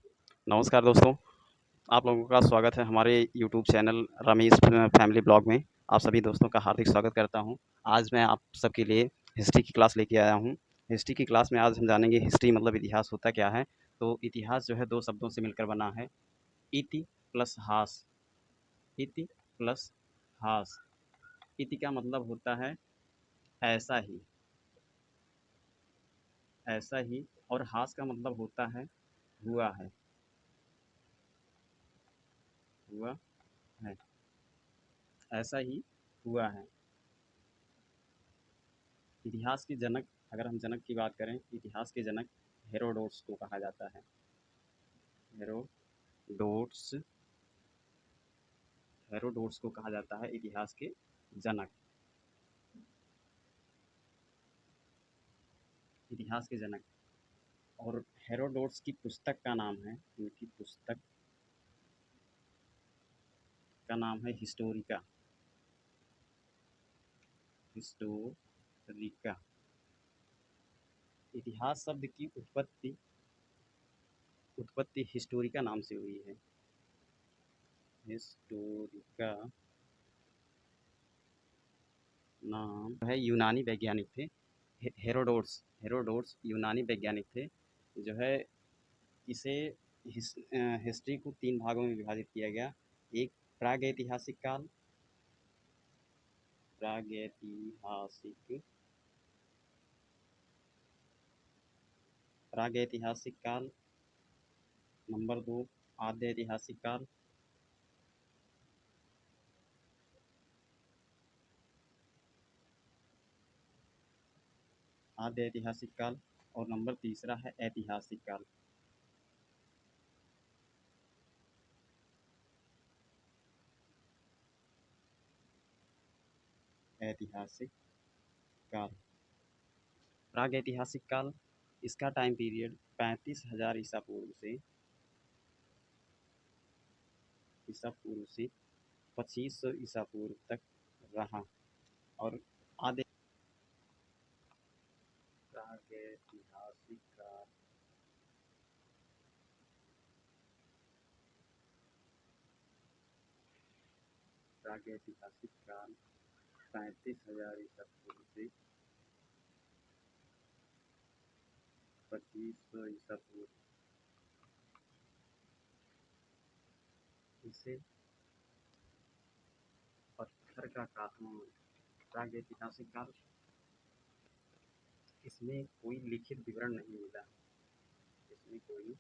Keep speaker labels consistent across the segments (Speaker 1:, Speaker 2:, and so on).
Speaker 1: नमस्कार दोस्तों, आप लोगों का स्वागत है हमारे YouTube channel Ramesh family blog में। आप सभी दोस्तों का हार्दिक स्वागत करता हूं। आज मैं आप सबके लिए हिस्ट्री की क्लास लेके आया हूं। हिस्ट्री की क्लास में आज हम जानेंगे हिस्ट्री मतलब इतिहास होता क्या है। तो इतिहास जो है 2 शब्दों से मिलकर बना है, इति प्लस हास। इति प्लस हास। इति का मतलब होता है ऐसा ही, ऐसा ही, और हास का मतलब होता है हुआ है, हुआ है, ऐसा ही हुआ है। इतिहास के जनक, अगर हम जनक की बात करें, इतिहास के जनक हेरोडोट्स को कहा जाता है। हेरोडोट्स, हेरोडोट्स को कहा जाता है इतिहास के जनक। इतिहास के जनक। और हेरोडोट्स की पुस्तक का नाम है, उनकी पुस्तक का नाम है हिस्टोरिका। हिस्टोरिका। इतिहास शब्द की उत्पत्ति उत्पत्ति हिस्टोरिका नाम से हुई है। हिस्टोरिका नाम है, यूनानी वैज्ञानिक थे। हेरोडोट्स, हेरोडोट्स यूनानी वैज्ञानिक थे। जो है इसे हिस्ट्री को 3 भागों में विभाजित किया गया। एक प्रागैतिहासिक काल, प्रागैतिहासिक प्रागैतिहासिक काल। नंबर 2 आद्य ऐतिहासिक काल। आद्य ऐतिहासिक काल। और नंबर तीसरा है ऐतिहासिक काल। ऐतिहासिक काल। प्रागैतिहासिक काल, इसका टाइम पीरियड 35,000 ईसा पूर्व से 2500 ईसा पूर्व तक रहा। और आधे प्रागैतिहासिक काल, प्रागैतिहासिक काल 35,000 ईसा पूर्व से 2500 ईसा पूर्व। इसे पत्थर का काल, प्रागैतिहासिक काल, इसमें कोई लिखित विवरण नहीं मिला। इसमें कोई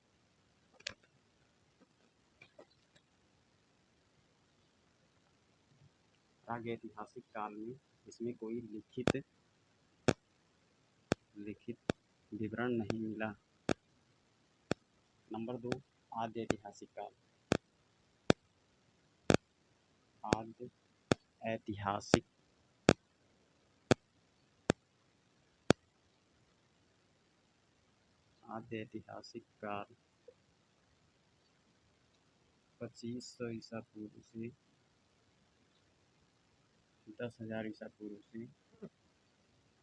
Speaker 1: प्रागैतिहासिक काल में इसमें कोई लिखित लिखित विवरण नहीं मिला। नंबर 2 आद्य ऐतिहासिक काल। आद्य ऐतिहासिक आद्य ऐतिहासिक काल 2500 ईसा पूर्व से 10,000 ईसा पूर्व से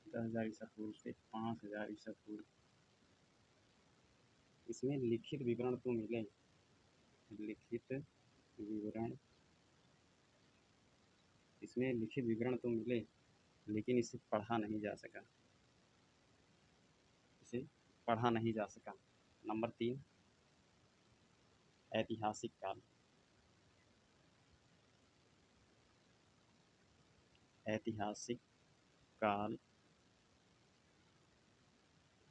Speaker 1: 10,000 ईसा पूर्व से 5,000 ईसा पूर्व। इसमें लिखित विवरण तो मिले, लिखित विवरण, इसमें लिखित विवरण तो मिले, लेकिन इसे पढ़ा नहीं जा सका। इसे पढ़ा नहीं जा सका। नंबर 3 ऐतिहासिक काल। ऐतिहासिक काल,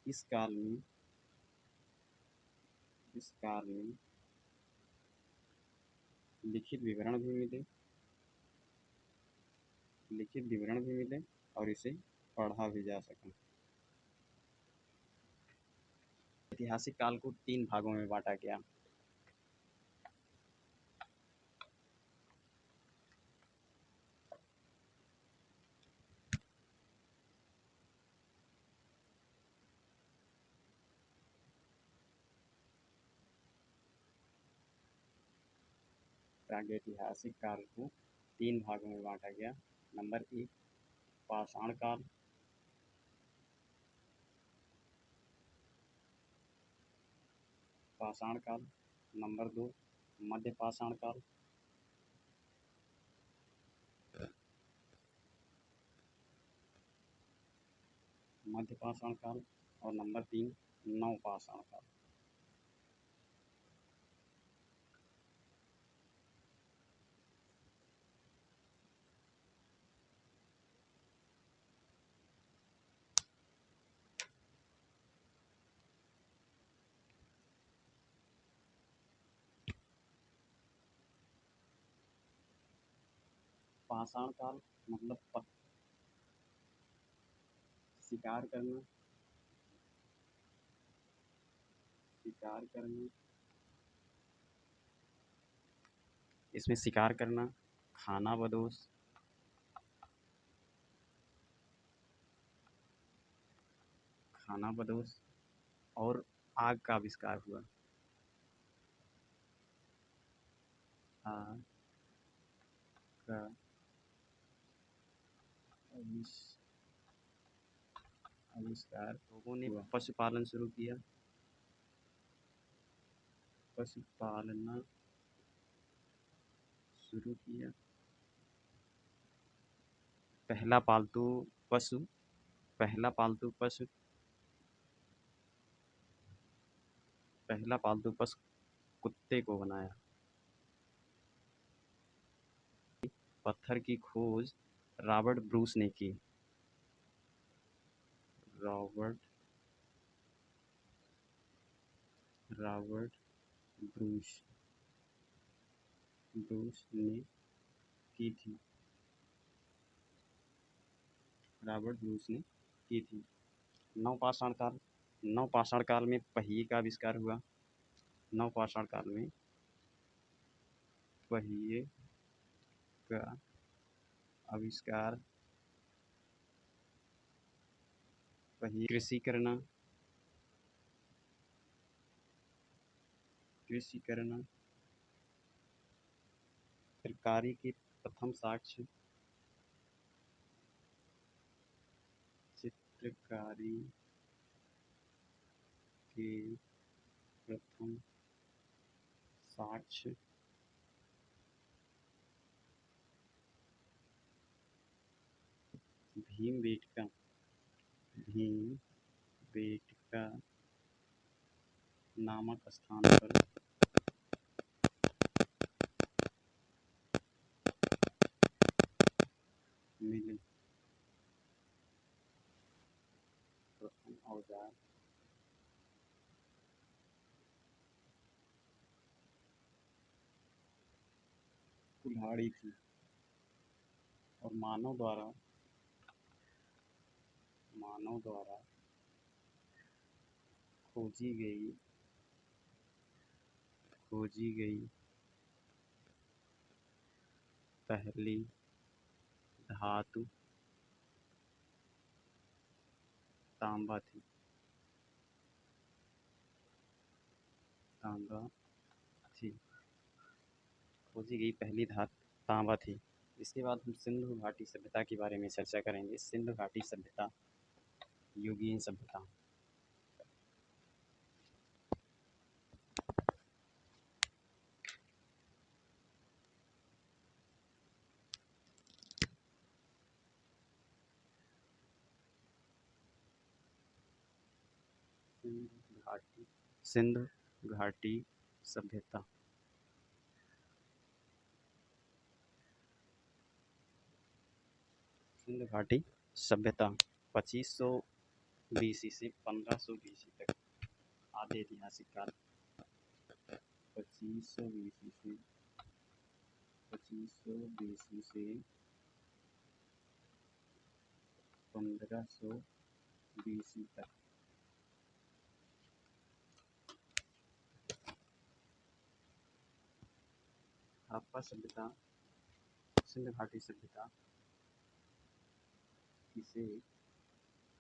Speaker 1: इस काल में इस काल में लिखित विवरण भी मिले, लिखित विवरण भी मिले, और इसे पढ़ा भी जा सका। ऐतिहासिक काल को 3 भागों में बांटा गया। प्रागैतिहासिक काल को 3 भागों में बांटा गया। नंबर 1 पाषाण काल। पाषाण काल। नंबर 2 मध्य पाषाण काल। मध्य पाषाण काल। और नंबर 3 नव पाषाण काल। पाषाण काल मतलब शिकार करना, शिकार करना, इसमें शिकार करना, खाना बदोश, खाना बदोश और आग का आविष्कार हुआ। आग का आविष्कार। लोगों ने पशुपालन शुरू किया। पशुपालना शुरू किया। पहला पालतू पशु, पहला पालतू पशु, पहला पालतू पशु कुत्ते को बनाया। पत्थर की खोज रॉबर्ट ब्रूस ने की। रॉबर्ट रॉबर्ट ब्रूस ब्रूस ने की थी। रॉबर्ट ब्रूस ने की थी। नवपाषाण काल। नवपाषाण काल में पहिए का आविष्कार हुआ। नवपाषाण काल में पहिए का आविष्कार। पहिए। कृषि करना, कृषि करना। चित्रकारी के प्रथम साक्ष्य, चित्रकारी के प्रथम साक्ष्य भीमबेटका, भीमबेटका नामक स्थान पर मिले। प्रथम औजार कुल्हाड़ी थी और मानव द्वारा खोजी गई पहली धातु तांबा थी। तांबा थी। खोजी गई पहली धातु तांबा थी। इसके बाद हम सिंधु घाटी सभ्यता के बारे में चर्चा करेंगे। सिंधु घाटी सभ्यता, युगीन सभ्यता। सिंधु घाटी सभ्यता। सिंधु घाटी सभ्यता 2500 बीसी से 1500 बीसी तक आधे ऐतिहासिक काल। 2500 बीसी से 1500 बीसी तक। हड़प्पा सभ्यता, सिंधु घाटी सभ्यता, इसे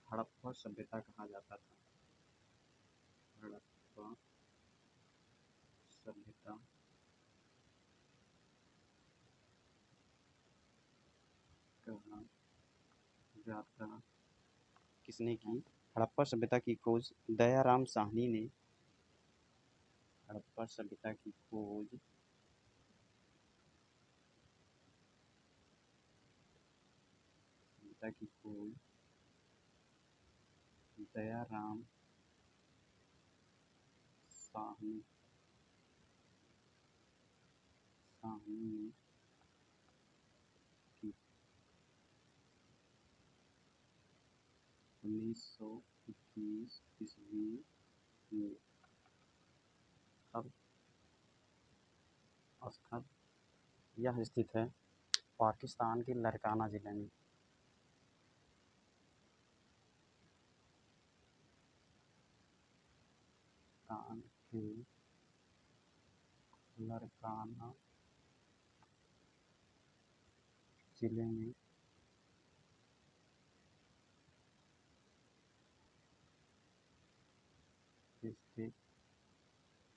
Speaker 1: हड़प्पा सभ्यता कहा जाता था। हड़प्पा सभ्यता कहा जाता। किसने की? हड़प्पा सभ्यता की खोज दयाराम साहनी ने हड़प्पा सभ्यता की खोज दयाराम साहनी ने की 1921 ईस्वी में। अब स्थल यह स्थित है पाकिस्तान के लारकाना ज़िले में। पाकिस्तान के लारकाना ज़िले में स्थित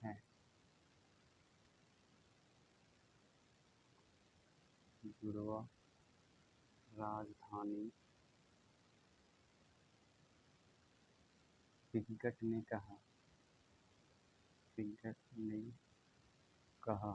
Speaker 1: है। जुड़वा राजधानी पिंगट ने कहा